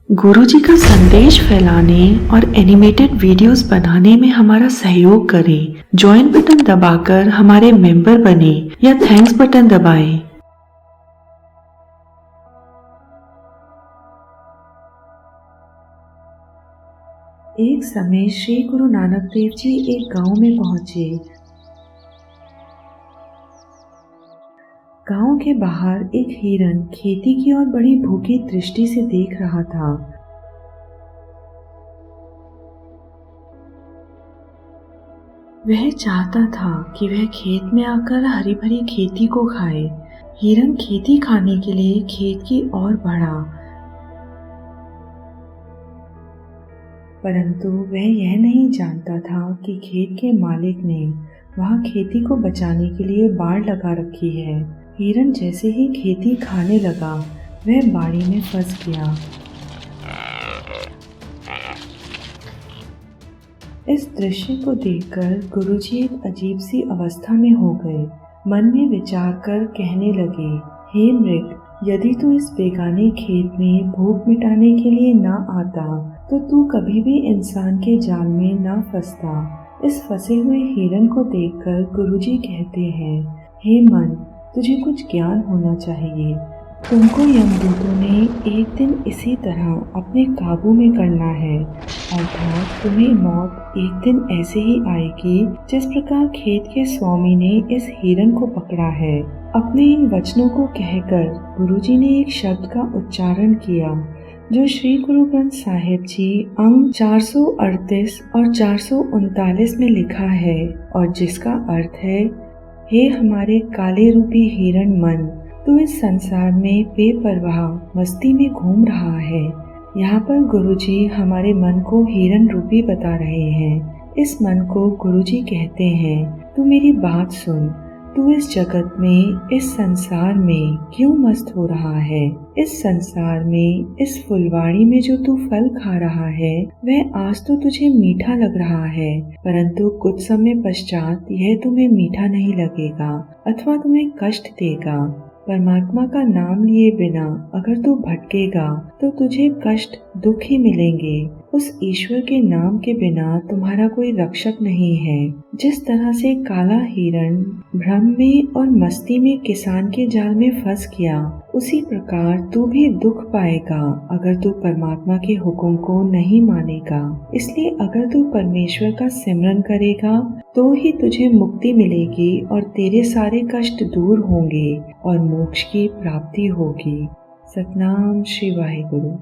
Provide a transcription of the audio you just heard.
गुरुजी का संदेश फैलाने और एनिमेटेड वीडियोस बनाने में हमारा सहयोग करें। ज्वाइन बटन दबाकर हमारे मेंबर बने या थैंक्स बटन दबाएं। एक समय श्री गुरु नानक देव जी एक गांव में पहुंचे। गांव के बाहर एक हिरन खेती की ओर बड़ी भूखी दृष्टि से देख रहा था। वह चाहता था कि वह खेत में आकर हरी भरी खेती को खाए। हिरन खेती खाने के लिए खेत की ओर बढ़ा, परंतु वह यह नहीं जानता था कि खेत के मालिक ने वहां खेती को बचाने के लिए बाड़ लगा रखी है। हिरन जैसे ही खेती खाने लगा, वह बाड़ी में फंस गया। इस दृश्य को देखकर गुरुजी एक अजीब सी अवस्था में हो गए। मन में विचार कर कहने लगे, हे मृग, यदि तू इस बेगाने खेत में भूख मिटाने के लिए ना आता तो तू कभी भी इंसान के जाल में ना फंसता। इस फंसे हुए हिरन को देखकर गुरुजी कहते हैं, हे मन, तुझे कुछ ज्ञान होना चाहिए। तुमको यमदूतों ने एक दिन इसी तरह अपने काबू में करना है, अर्थात तुम्हें मौत एक दिन ऐसे ही आएगी जिस प्रकार खेत के स्वामी ने इस हिरन को पकड़ा है। अपने इन वचनों को कहकर गुरुजी ने एक शब्द का उच्चारण किया जो श्री गुरु ग्रंथ साहिब जी अंग 438 और 439 में लिखा है और जिसका अर्थ है, हे हमारे काले रूपी हिरण मन, तू इस संसार में बेपरवाह मस्ती में घूम रहा है। यहाँ पर गुरुजी हमारे मन को हिरण रूपी बता रहे हैं। इस मन को गुरुजी कहते हैं, तू मेरी बात सुन, तू इस जगत में, इस संसार में क्यों मस्त हो रहा है? इस संसार में, इस फुलवाड़ी में जो तू फल खा रहा है वह आज तो तुझे मीठा लग रहा है, परंतु कुछ समय पश्चात यह तुम्हें मीठा नहीं लगेगा अथवा तुम्हें कष्ट देगा। परमात्मा का नाम लिए बिना अगर तू भटकेगा तो तुझे कष्ट, दुख ही मिलेंगे। उस ईश्वर के नाम के बिना तुम्हारा कोई रक्षक नहीं है। जिस तरह से काला हिरण भ्रम में और मस्ती में किसान के जाल में फंस गया, उसी प्रकार तू भी दुख पाएगा अगर तू परमात्मा के हुक्म को नहीं मानेगा। इसलिए अगर तू परमेश्वर का सिमरन करेगा तो ही तुझे मुक्ति मिलेगी और तेरे सारे कष्ट दूर होंगे और मोक्ष की प्राप्ति होगी। सतनाम श्री वाहिगुरु।